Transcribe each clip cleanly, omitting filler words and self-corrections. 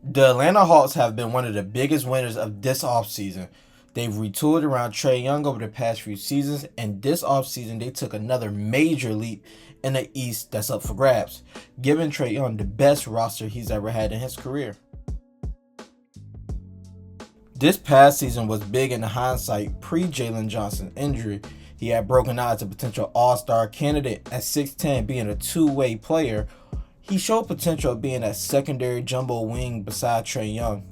The Atlanta Hawks have been one of the biggest winners of this offseason. They've retooled around Trae Young over the past few seasons, and this offseason they took another major leap in the East that's up for grabs, giving Trae Young the best roster he's ever had in his career. This past season was big in hindsight pre-Jalen Johnson injury. He had broken out as a potential all-star candidate at 6'10", being a two-way player. He showed potential of being a secondary jumbo wing beside Trae Young.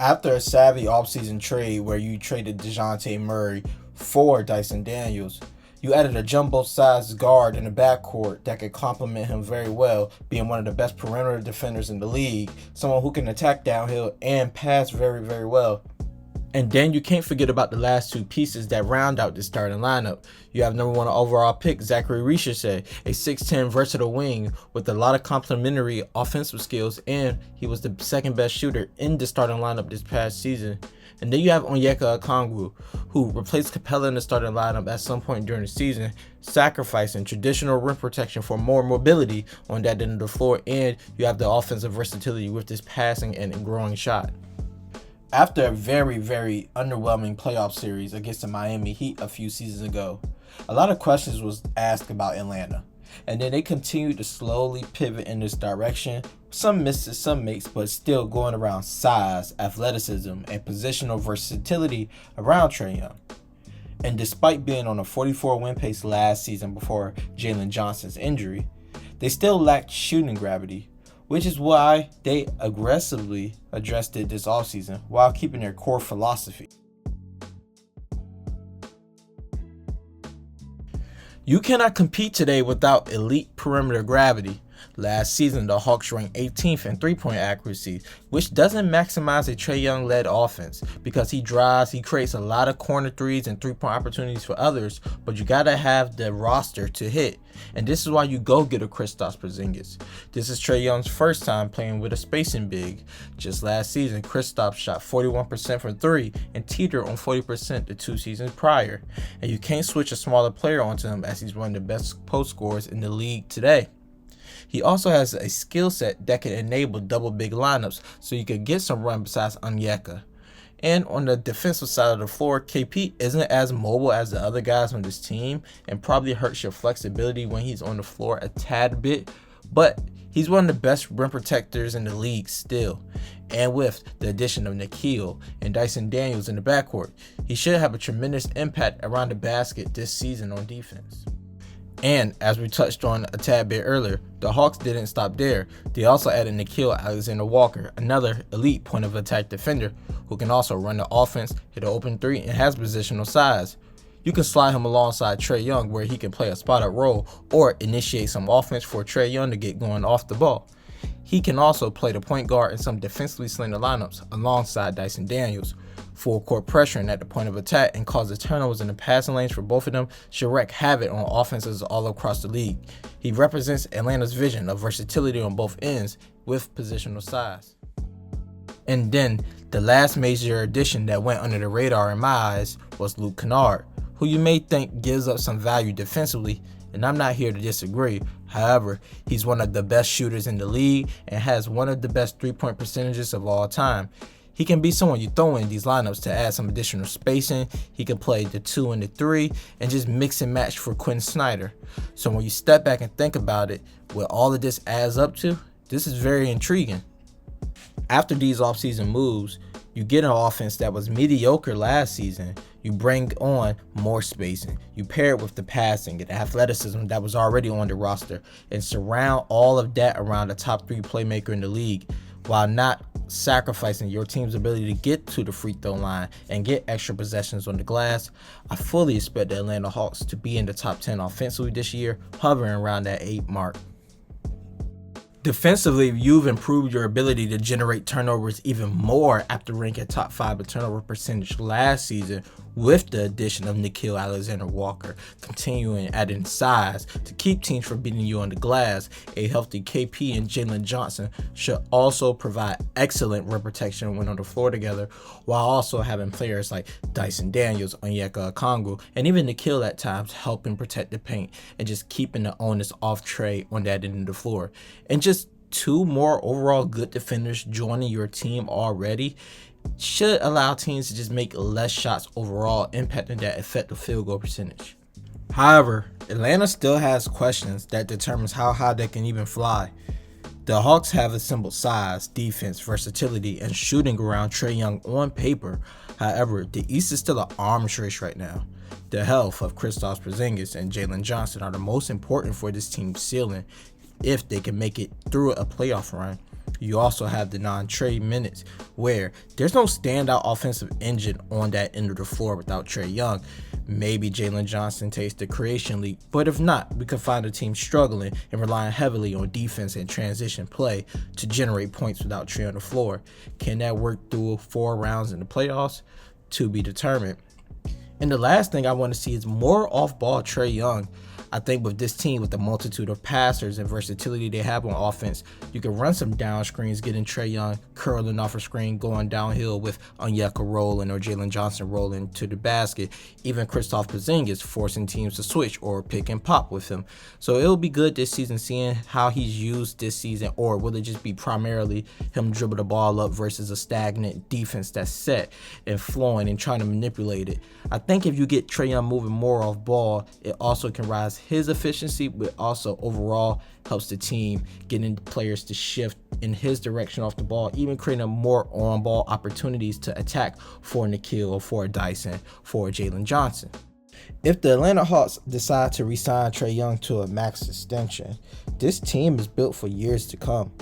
After a savvy offseason trade where you traded DeJounte Murray for Dyson Daniels, you added a jumbo-sized guard in the backcourt that could complement him very well, being one of the best perimeter defenders in the league, someone who can attack downhill and pass very, very well. And then you can't forget about the last two pieces that round out the starting lineup. You have number 1 overall pick Zachary Richardson, a 6'10" versatile wing with a lot of complementary offensive skills, and he was the second best shooter in the starting lineup this past season. And then you have Nickeil Alexander-Walker, who replaced Capella in the starting lineup at some point during the season, sacrificing traditional rim protection for more mobility on that end of the floor, and you have the offensive versatility with this passing and growing shot. After a very, very underwhelming playoff series against the Miami Heat a few seasons ago, a lot of questions was asked about Atlanta. And then they continued to slowly pivot in this direction. Some misses, some makes, but still going around size, athleticism, and positional versatility around Trae Young. And despite being on a 44 win pace last season before Jalen Johnson's injury, they still lacked shooting gravity, which is why they aggressively addressed it this offseason while keeping their core philosophy. You cannot compete today without elite perimeter gravity. Last season, the Hawks ranked 18th in three-point accuracy, which doesn't maximize a Trae Young-led offense because he drives, he creates a lot of corner threes and three-point opportunities for others, but you gotta have the roster to hit. And this is why you go get a Kristaps Porziņģis. This is Trae Young's first time playing with a spacing big. Just last season, Kristaps shot 41% from three and teetered on 40% the 2 seasons prior. And you can't switch a smaller player onto him as he's one of the best post scorers in the league today. He also has a skill set that can enable double big lineups so you can get some run besides Onyeka. And on the defensive side of the floor, KP isn't as mobile as the other guys on this team and probably hurts your flexibility when he's on the floor a tad bit, but he's one of the best rim protectors in the league still. And with the addition of Nickeil and Dyson Daniels in the backcourt, he should have a tremendous impact around the basket this season on defense. And as we touched on a tad bit earlier, the Hawks didn't stop there. They also added Nickeil Alexander-Walker, another elite point of attack defender who can also run the offense, hit an open three, and has positional size. You can slide him alongside Trae Young where he can play a spot-up role or initiate some offense for Trae Young to get going off the ball. He can also play the point guard in some defensively slanted lineups alongside Dyson Daniels. Full court pressuring at the point of attack and causes turnovers in the passing lanes for both of them should wreak havoc on offenses all across the league. He represents Atlanta's vision of versatility on both ends with positional size. And then the last major addition that went under the radar in my eyes was Luke Kennard, who you may think gives up some value defensively, and I'm not here to disagree. However, he's one of the best shooters in the league and has one of the best three-point percentages of all time. He can be someone you throw in these lineups to add some additional spacing. He can play the 2 and the 3 and just mix and match for Quinn Snyder. So when you step back and think about it, what all of this adds up to, this is very intriguing. After these offseason moves, you get an offense that was mediocre last season. You bring on more spacing. You pair it with the passing and the athleticism that was already on the roster and surround all of that around the top 3 playmaker in the league while not sacrificing your team's ability to get to the free throw line and get extra possessions on the glass. I fully expect the Atlanta Hawks to be in the top 10 offensively this year, hovering around that 8 mark. Defensively, you've improved your ability to generate turnovers even more after ranking top 5 in turnover percentage last season with the addition of Nickeil Alexander-Walker, continuing adding size to keep teams from beating you on the glass. A healthy KP and Jalen Johnson should also provide excellent rim protection when on the floor together, while also having players like Dyson Daniels, Onyeka Okongwu, and even Nickeil at times helping protect the paint and just keeping the onus off Trae on that end of the floor. And just 2 more overall good defenders joining your team already should allow teams to just make less shots overall, impacting that effective field goal percentage. However, Atlanta still has questions that determines how high they can even fly. The Hawks have assembled size, defense, versatility, and shooting around Trae Young on paper. However, the East is still an arms race right now. The health of Kristaps Porziņģis and Jalen Johnson are the most important for this team's ceiling if they can make it through a playoff run. You also have the non-Trae minutes, where there's no standout offensive engine on that end of the floor without Trae Young. Maybe Jalen Johnson takes the creation leap, but if not, we could find a team struggling and relying heavily on defense and transition play to generate points without Trae on the floor. Can that work through 4 rounds in the playoffs? To be determined. And the last thing I want to see is more off-ball Trae Young. I think with this team, with the multitude of passers and versatility they have on offense, you can run some down screens, getting Trae Young curling off a screen, going downhill with Onyeka rolling or Jalen Johnson rolling to the basket. Even Kristaps Porziņģis forcing teams to switch or pick and pop with him. So it'll be good this season seeing how he's used this season, or will it just be primarily him dribble the ball up versus a stagnant defense that's set and flowing and trying to manipulate it. I think if you get Trae Young moving more off ball, it also can rise his efficiency, but also overall helps the team getting players to shift in his direction off the ball, even creating more on-ball opportunities to attack for Nickeil or for Dyson, for Jalen Johnson. If the Atlanta Hawks decide to re-sign Trae Young to a max extension, this team is built for years to come.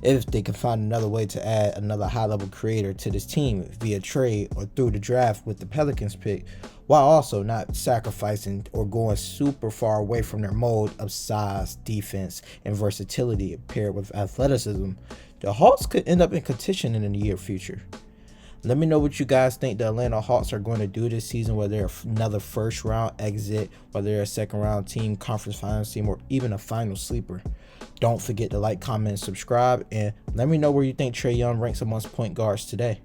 If they can find another way to add another high-level creator to this team via trade or through the draft with the Pelicans pick, while also not sacrificing or going super far away from their mold of size, defense, and versatility paired with athleticism, the Hawks could end up in contention in the near future. Let me know what you guys think the Atlanta Hawks are going to do this season, whether they're another first-round exit, whether they're a second-round team, conference finals team, or even a final sleeper. Don't forget to like, comment, and subscribe, and let me know where you think Trae Young ranks amongst point guards today.